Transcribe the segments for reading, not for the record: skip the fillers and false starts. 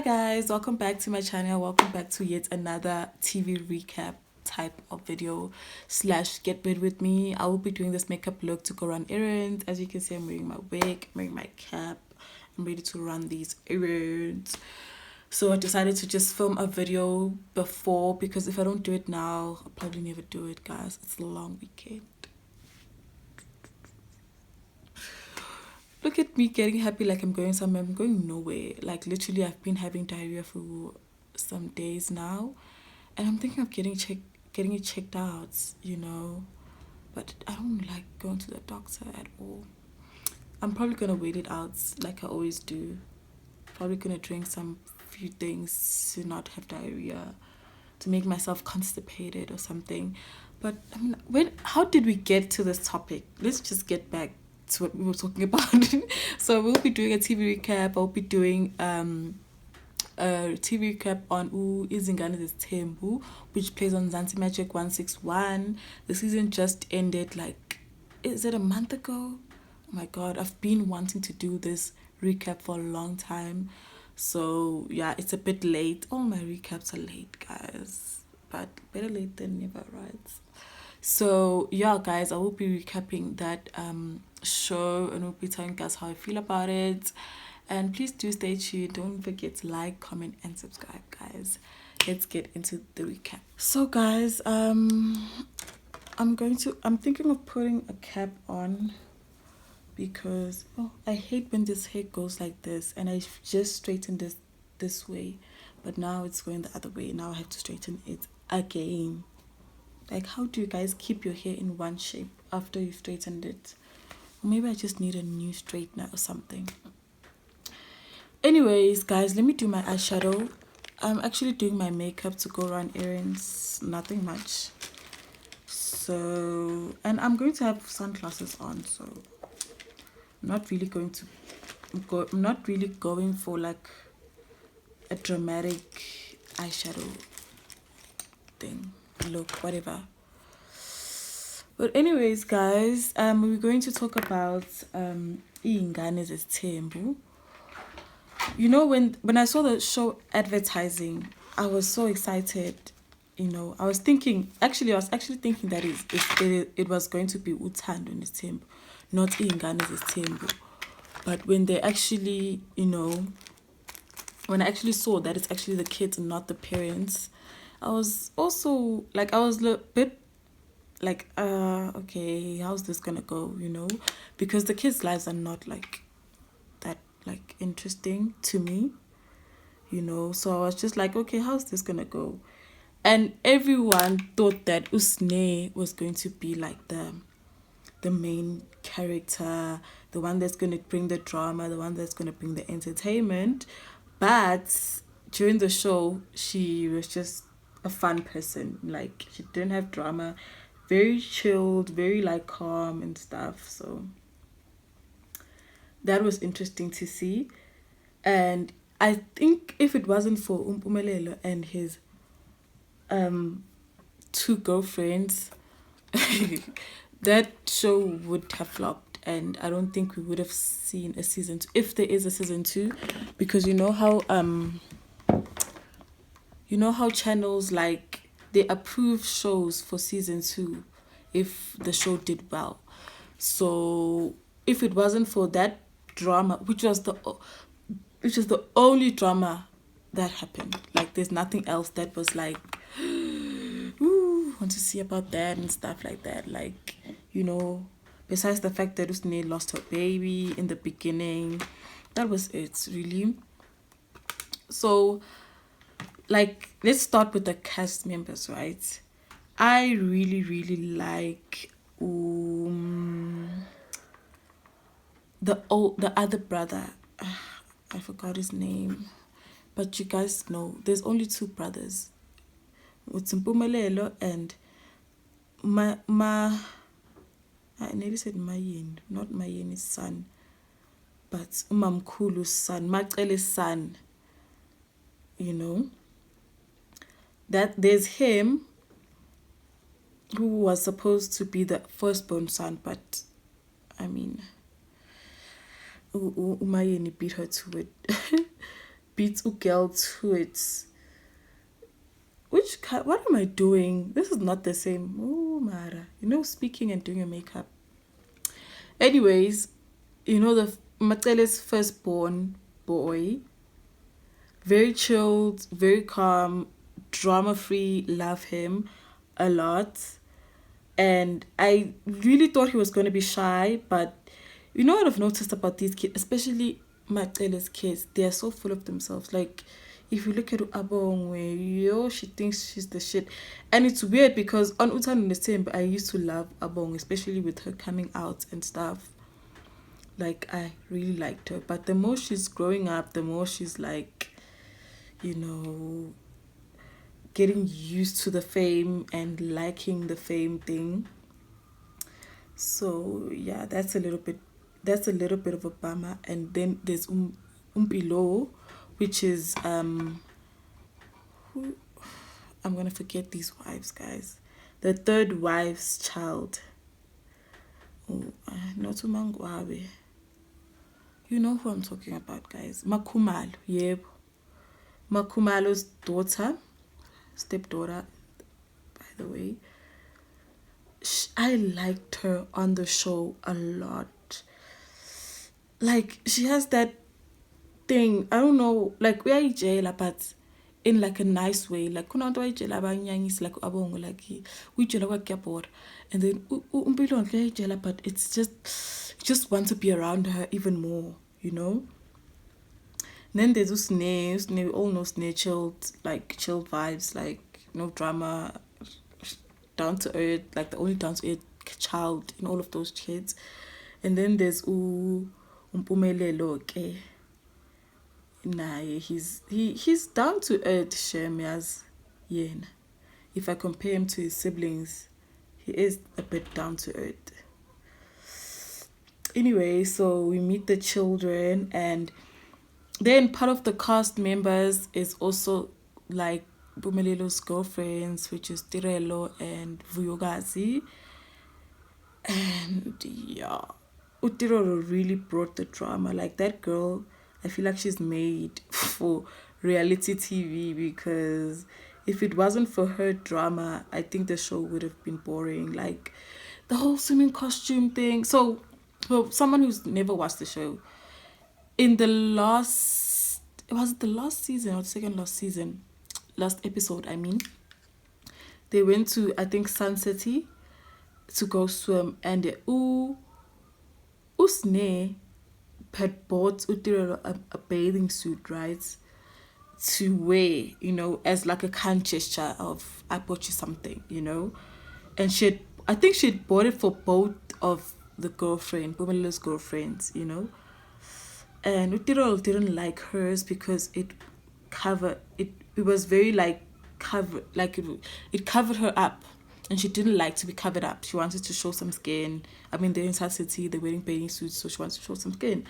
Hi guys, welcome back to my channel. Welcome back to yet another TV recap type of video slash get ready with me. I will be doing this makeup look to go run errands. As you can see, I'm wearing my wig, I'm wearing my cap. I'm ready to run these errands. So I decided to just film a video before, because if I don't do it now, I'll probably never do it, guys. It's a long weekend. Look at me getting happy like I'm going somewhere. I'm going nowhere. Like literally, I've been having diarrhea for some days now, and I'm thinking of getting it checked out. You know, but I don't like going to the doctor at all. I'm probably gonna wait it out like I always do. Probably gonna drink some few things to not have diarrhea, to make myself constipated or something. But I mean, how did we get to this topic? Let's just get back to what we were talking about. So we'll be doing a TV recap. I'll be doing a TV recap on Izingane Zesthembu, which plays on Zanzi Magic 161. The season just ended, like, is it a month ago? Oh my god, I've been wanting to do this recap for a long time. So yeah, it's a bit late. All my recaps are late, guys. But better late than never, right? So yeah, guys, I will be recapping that show, and will be telling you guys how I feel about it. And please do stay tuned. Don't forget to like, comment, and subscribe, guys. Let's get into the recap. So guys, I'm thinking of putting a cap on, because I hate when this hair goes like this, and I just straightened this way, but now it's going the other way. Now I have to straighten it again. Like, how do you guys keep your hair in one shape after you've straightened it? Or maybe I just need a new straightener or something. Anyways, guys, let me do my eyeshadow. I'm actually doing my makeup to go run errands. Nothing much. So, and I'm going to have sunglasses on, so I'm not really going to I'm not really going for like a dramatic eyeshadow thing, look, whatever. But anyways, guys, we're going to talk about Izingane Zesthembu. You know, when I saw the show advertising, I was so excited. You know, I was actually thinking that it was going to be Uthando Nezthembu, not Izingane Zesthembu. But when they actually, when I actually saw that it's actually the kids and not the parents, I was also like, I was a bit like, okay, how's this gonna go, because the kids' lives are not like that, like, interesting to me, so I was just like, okay, how's this gonna go? And everyone thought that Usne was going to be like the main character, the one that's going to bring the drama, the one that's going to bring the entertainment. But during the show, she was just a fun person. Like, she didn't have drama, very chilled, very like calm and stuff. So that was interesting to see. And I think if it wasn't for Umpumelelo and his two girlfriends, that show would have flopped, and I don't think we would have seen a season 2, if there is a season 2, because you know how channels, like, they approve shows for season 2 if the show did well. So if it wasn't for that drama, which was the only drama that happened, like, there's nothing else that was like, ooh, want to see about that and stuff like that. Like, besides the fact that Usne lost her baby in the beginning, that was it, really. So, like, let's start with the cast members, right? I really, really like the other brother. I forgot his name, but you guys know there's only two brothers. It's Mpumelelo and I nearly said Mayeni, not Mayeni's son, but Umamkulu's son, Macele's son. That there's him, who was supposed to be the firstborn son, but I mean, Umayeni beat her to it. beats a girl to it. What am I doing? This is not the same. Oh, Mara. Speaking and doing your makeup. Anyways, the Matele's firstborn boy, very chilled, very calm, drama free, love him a lot. And I really thought he was going to be shy, but what I've noticed about these kids, especially Matele's kids, they are so full of themselves. Like, if you look at Abongwe, she thinks she's the shit. And it's weird because on Utan the same, I used to love Abong, especially with her coming out and stuff. Like, I really liked her. But the more she's growing up, the more she's like, getting used to the fame and liking the fame thing. So yeah, that's a little bit of a bummer. And then there's Umpilo, which is who, I'm gonna forget these wives, guys. The third wife's child. Oh, not Umangwabe. You know who I'm talking about, guys. Makumalo, yebo. Makumalo's daughter, stepdaughter, by the way. I liked her on the show a lot. Like, she has that thing, I don't know, like, we are jail, but in like a nice way. Like, kuna watu jail abanyangis like abongo like we jail kwa kapor, and then umpilo jail, but it's just want to be around her even more, And then there's Usne. We all know Snare chilled vibes, like no drama, down to earth, like the only down to earth child in all of those kids. And then there's Umpumelelo, okay. Nah, he's down to earth, Shem, as Yen. If I compare him to his siblings, he is a bit down to earth. Anyway, so we meet the children, and then part of the cast members is also like Bumelelo's girlfriends, which is Tirelo and Vuyogazi. And yeah, Utirolo really brought the drama. Like, that girl, I feel like she's made for reality TV, because if it wasn't for her drama, I think the show would have been boring. Like, the whole swimming costume thing. So, for someone who's never watched the show, in the last season or the second last episode, I mean, they went to, I think, Sun City to go swim, and Usne had bought Utirelo a bathing suit, right, to wear, as like a kind gesture of, I bought you something, and I think she had bought it for both of the Bumelelo's girlfriends, and Utirelo didn't like hers because it was very like covered, like it covered her up, and she didn't like to be covered up. She wanted to show some skin. I mean, they're in South City, they're wearing bathing suits, so she wants to show some skin.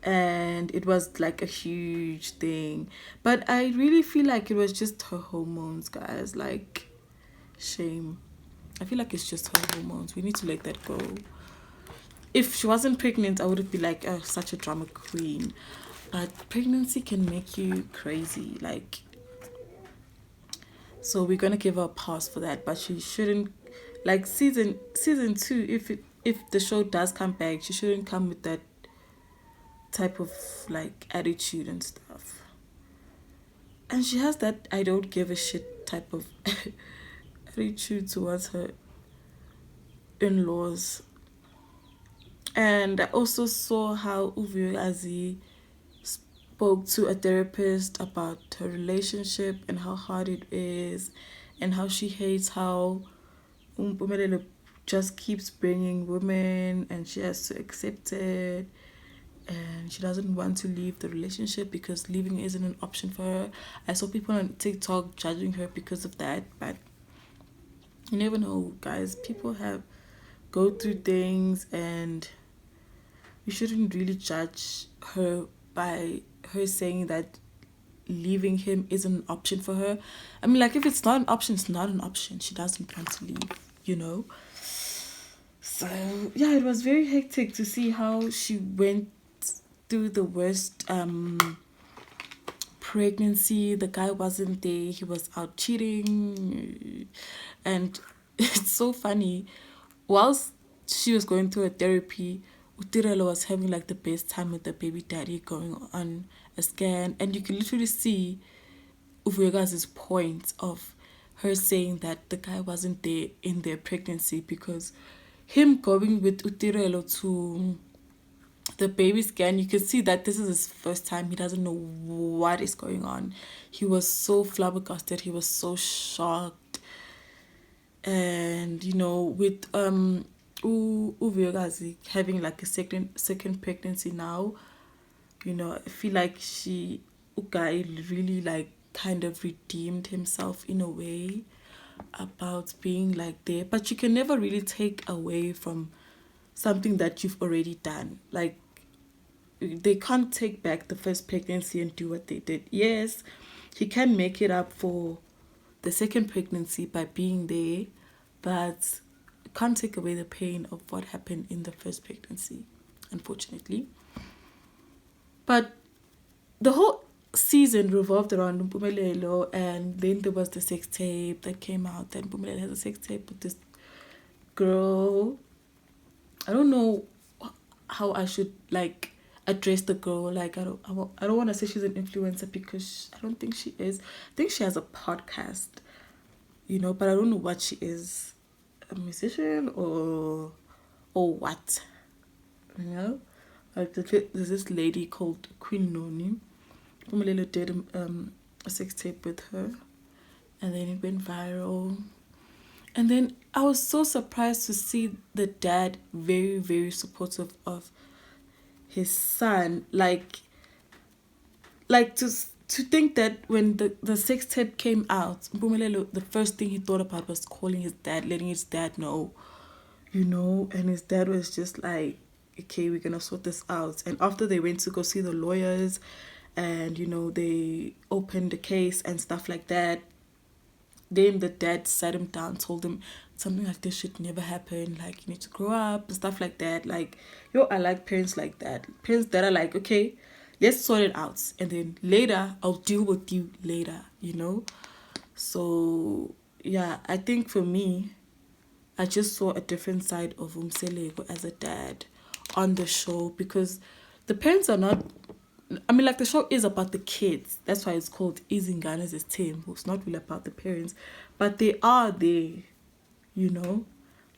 And it was like a huge thing. But I really feel like it was just her hormones, guys. Like, shame. I feel like it's just her hormones. We need to let that go. If she wasn't pregnant, I would be like, oh, such a drama queen. But pregnancy can make you crazy. Like, so we're gonna give her a pass for that. But she shouldn't, like, season 2, if the show does come back, she shouldn't come with that type of like attitude and stuff. And she has that I don't give a shit type of attitude towards her in-laws. And I also saw how Uvuyazi spoke to a therapist about her relationship and how hard it is, and how she hates how Umpumelelo just keeps bringing women and she has to accept it, and she doesn't want to leave the relationship because leaving isn't an option for her. I saw people on TikTok judging her because of that, but you never know, guys. People go through things, and you shouldn't really judge her by her saying that leaving him isn't an option for her. I mean, like, if it's not an option, it's not an option. She doesn't want to leave, So, yeah, it was very hectic to see how she went through the worst pregnancy, the guy wasn't there, he was out cheating. And it's so funny. Whilst she was going through a therapy, Utirelo was having like the best time with the baby daddy, going on a scan, and you can literally see Uvuyaga's point of her saying that the guy wasn't there in their pregnancy, because him going with Utirelo to the baby scan, you can see that this is his first time. He doesn't know what is going on. He was so flabbergasted. He was so shocked. And with Uvuyagazi having like a second pregnancy now, I feel like Ugai really like kind of redeemed himself in a way about being like there. But you can never really take away from something that you've already done. Like, they can't take back the first pregnancy and do what they did. Yes, he can make it up for the second pregnancy by being there, but can't take away the pain of what happened in the first pregnancy, unfortunately. But the whole season revolved around Mpumelelo, and then there was the sex tape that came out. Then Mpumelelo has a sex tape with this girl. I don't know how I should like address the girl. Like, I don't want to say she's an influencer, because I don't think she is. I think she has a podcast, but I don't know what she is, a musician or what, Like, there's this lady called Queen Noni. Pumelelo did a sex tape with her, and then it went viral. And then I was so surprised to see the dad very, very supportive of his son. Like to think that when the sex tape came out, Mpumelelo, the first thing he thought about was calling his dad, letting his dad know, and his dad was just like, okay, we're gonna sort this out. And after they went to go see the lawyers, and they opened the case and stuff like that, then the dad sat him down, told him something like this should never happen, like, you need to grow up and stuff like that. Like, I like parents like that. Parents that are like, okay, let's sort it out, and then later I'll deal with you later, So yeah, I think for me, I just saw a different side of Umselego as a dad on the show, because the parents are not, like, the show is about the kids. That's why it's called Izingane Zesthembu. It's not really about the parents, but they are there,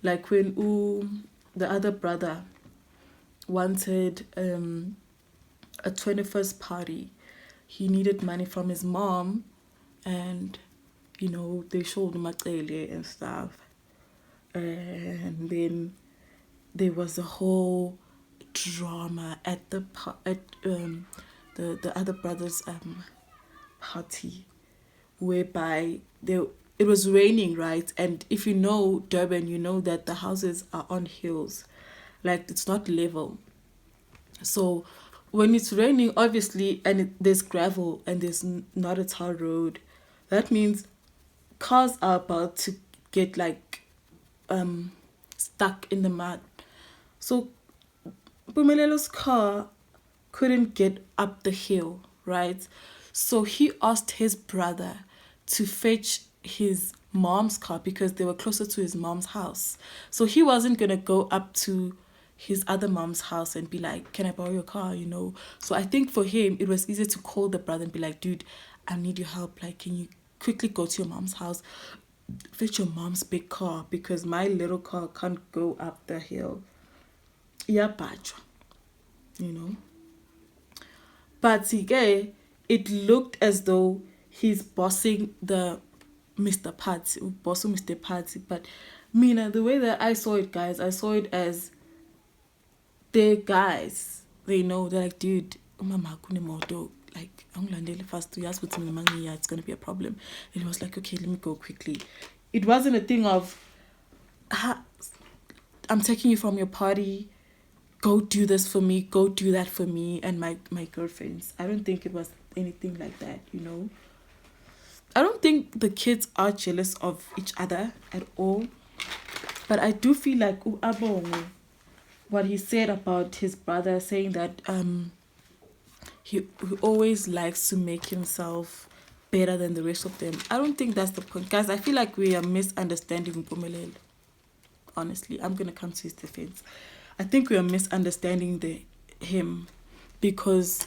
Like when the other brother wanted a 21st party, he needed money from his mom, and they showed him and stuff, and then there was a whole drama at the other brother's party, whereby it was raining, right? And if you know Durban, you know that the houses are on hills, like, it's not level. So when it's raining, obviously, and there's gravel and there's not a tar road, that means cars are about to get like stuck in the mud. So Bumelelo's car couldn't get up the hill, right? So he asked his brother to fetch his mom's car, because they were closer to his mom's house. So he wasn't going to go up to his other mom's house and be like, can I borrow your car, So I think for him, it was easier to call the brother and be like, dude, I need your help. Like, can you quickly go to your mom's house, fetch your mom's big car, because my little car can't go up the hill. Yeah, But it looked as though he's bossing the Mr. Party. But Mina, the way that I saw it, guys, I saw it as they're guys. They know, they're like, dude, mama kune moto, like, fast to ask what's yeah, it's gonna be a problem. And he was like, okay, let me go quickly. It wasn't a thing of, I'm taking you from your party, go do this for me, go do that for me and my girlfriends. I don't think it was anything like that, I don't think the kids are jealous of each other at all. But I do feel like what he said about his brother, saying that he always likes to make himself better than the rest of them. I don't think that's the point, guys. I feel like we are misunderstanding Mpumelelo. Honestly, I'm gonna come to his defense. I think we are misunderstanding him, because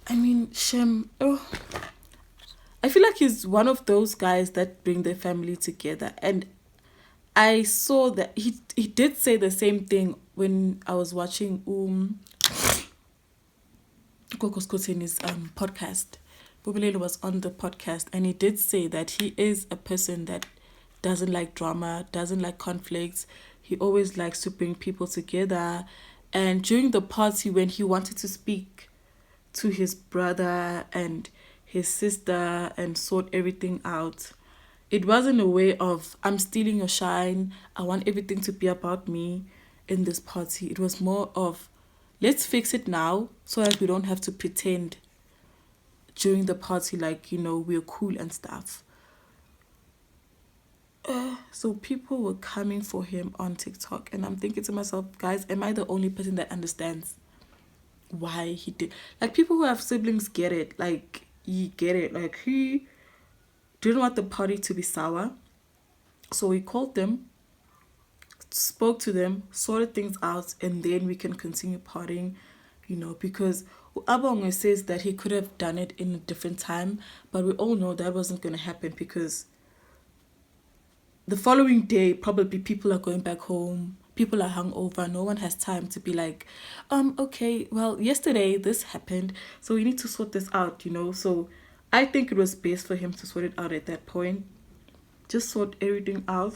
I mean, Shem. Oh, I feel like he's one of those guys that bring their family together, and I saw that he did say the same thing when I was watching Gogo's Kotsini's podcast. Bubulelo was on the podcast, and he did say that he is a person that doesn't like drama, doesn't like conflicts. He always likes to bring people together. And during the party, when he wanted to speak to his brother and his sister and sort everything out, it wasn't a way of, I'm stealing your shine, I want everything to be about me in this party. It was more of, let's fix it now so that we don't have to pretend during the party like, we're cool and stuff. So people were coming for him on TikTok, and I'm thinking to myself, guys, am I the only person that understands why he did? Like, people who have siblings get it. Like, you get it. Like, he didn't want the party to be sour, so he called them, spoke to them, sorted things out, and then we can continue partying, because Abongwe says that he could have done it in a different time, but we all know that wasn't going to happen, because the following day, probably people are going back home, people are hungover, no one has time to be like, okay, well, yesterday this happened, so we need to sort this out, So I think it was best for him to sort it out at that point. Just sort everything out,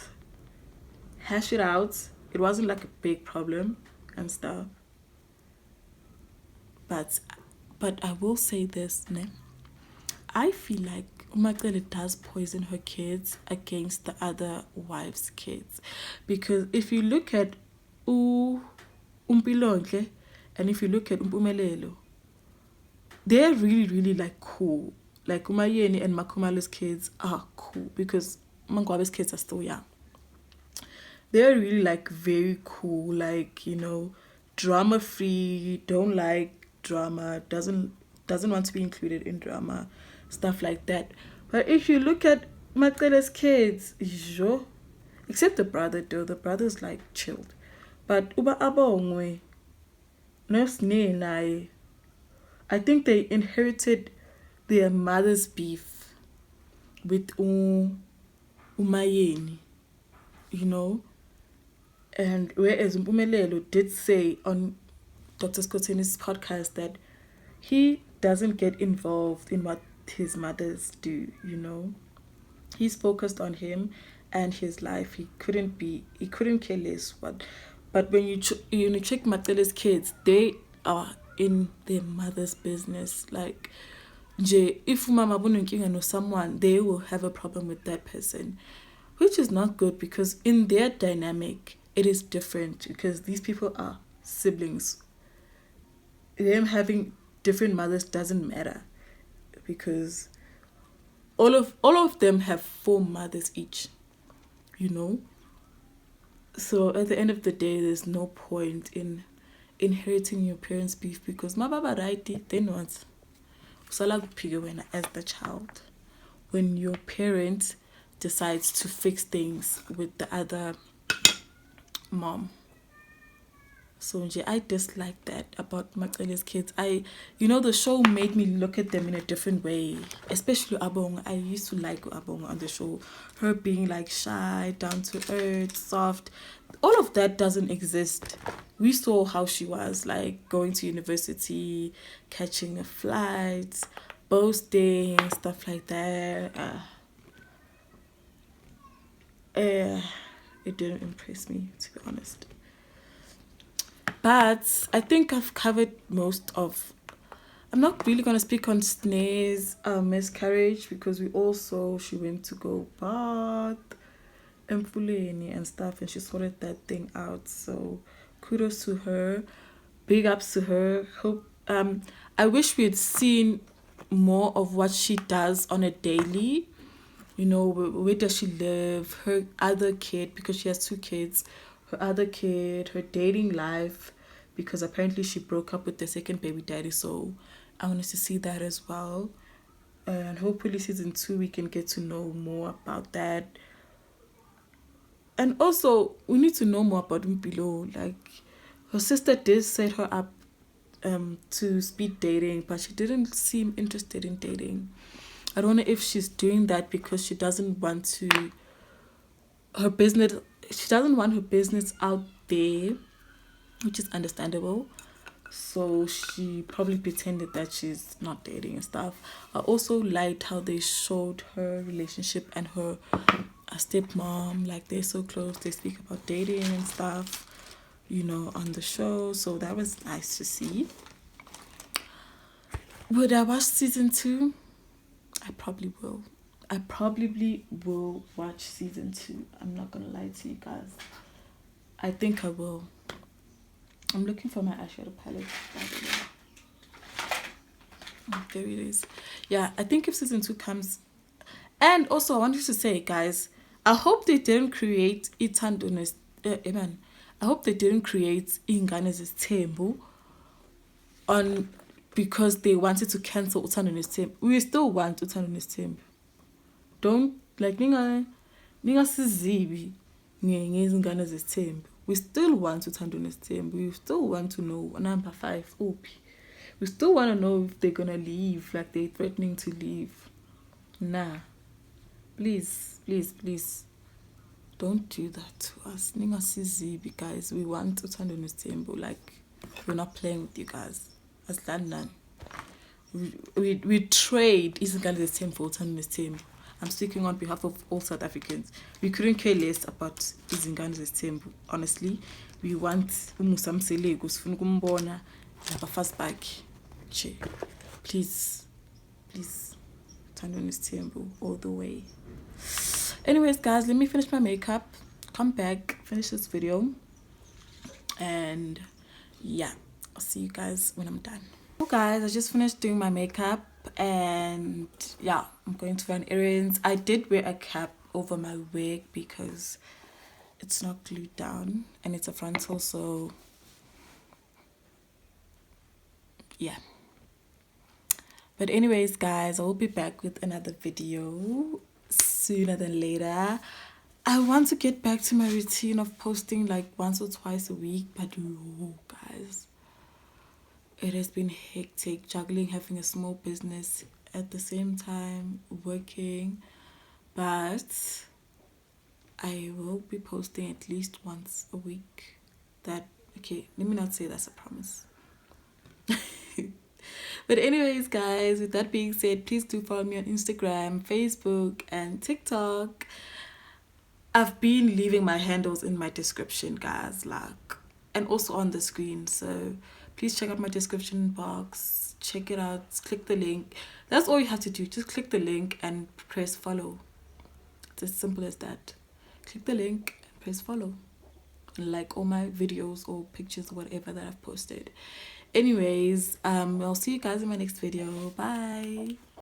hash it out. It wasn't like a big problem and stuff. But I will say this, ne? I feel like Umaxele does poison her kids against the other wives' kids. Because if you look at Umpilontle and if you look at Umpumelelo, they're really, really like cool. Like Umayeni and Makumalo's kids are cool because Mangwabe's kids are still young. They're really like very cool, like, drama free, don't like drama, doesn't want to be included in drama, stuff like that. But if you look at Maxele's kids, except the brother though, the brother's like chilled. But Uba Abongwe, I think they inherited their mother's beef with Umayeni, And whereas Mpumelelo did say on Dr. Scottini's podcast that he doesn't get involved in what his mothers do, He's focused on him and his life. He couldn't care less what. But when you check Matele's kids, they are in their mother's business. Like, if Mama Bununkinga knows someone, they will have a problem with that person, which is not good because in their dynamic, it is different because these people are siblings. Them having different mothers doesn't matter because all of them have 4 mothers each, So at the end of the day, there's no point in inheriting your parents' beef because my baba right then what? As the child, when your parent decides to fix things with the other mom. So I dislike that about Maxele's kids. The show made me look at them in a different way. Especially Abong. I used to like Abong on the show. Her being like shy, down to earth, soft. All of that doesn't exist. We saw how she was, like going to university, catching a flight, boasting, stuff like that. It didn't impress me, to be honest. But I think I've covered most of... I'm not really going to speak on Snare's miscarriage because we all saw she went to go bath and Fuleni and stuff and she sorted that thing out. So kudos to her. Big ups to her. Hope I wish we had seen more of what she does on a daily. Where does she live? Her other kid, because she has 2 kids. Her other kid, her dating life, because apparently she broke up with the second baby daddy, so I want us to see that as well. And hopefully season 2 we can get to know more about that. And also we need to know more about Mpilo. Like, her sister did set her up to speed dating, but she didn't seem interested in dating. I don't know if she's doing that because she doesn't want her business out there, which is understandable. So she probably pretended that she's not dating and stuff. I also liked how they showed her relationship and her stepmom. Like, they're so close, they speak about dating and stuff, on the show. So that was nice to see. Would I watch season 2? I probably will. I probably will watch season 2. I'm not gonna lie to you guys. I think I will. I'm looking for my eyeshadow palette, by the way. Oh, there it is. Yeah, I think if season 2 comes. And also, I wanted to say, guys, I hope they didn't create Ithando's. I hope they didn't create Izingane Zesthembu on because they wanted to cancel Uthando's Zesthembu. We still want Uthando's Zesthembu. Don't like ninga sizibi ngezingane Zesthembu. We still want Uthando's Zesthembu. We still want to know number 5 Opie. We still want to know if they're gonna leave, like they're threatening to leave. Nah. Please, please, please. Don't do that to us. Ninga sizibi, guys. We want Uthando's Zesthembu. Like, we're not playing with you guys. As London. We trade Izingane Zesthembu for Uthando's Zesthembu. I'm speaking on behalf of all South Africans. We couldn't care less about Izingane Zesthembu. Honestly, we want umusamsele kusifuna ukumbona nabafazi bakhe. Please, Uthando's Zesthembu all the way. Anyways, guys, let me finish my makeup. Come back, finish this video, and yeah, I'll see you guys when I'm done. So guys, I just finished doing my makeup, and yeah, I'm going to run errands. I did wear a cap over my wig because it's not glued down and it's a frontal, so yeah. But anyways, guys, I will be back with another video sooner than later. I want to get back to my routine of posting like once or twice a week, but guys, it has been hectic, juggling having a small business at the same time, working. But I will be posting at least once a week. Okay, let me not say that's a promise. But anyways, guys, with that being said, please do follow me on Instagram, Facebook, and TikTok. I've been leaving my handles in my description, guys, and also on the screen. So please check out my description box. Check it out. Click the link. That's all you have to do. Just click the link and press follow. It's as simple as that. Click the link and press follow. Like all my videos or pictures or whatever that I've posted. Anyways, I'll see you guys in my next video. Bye.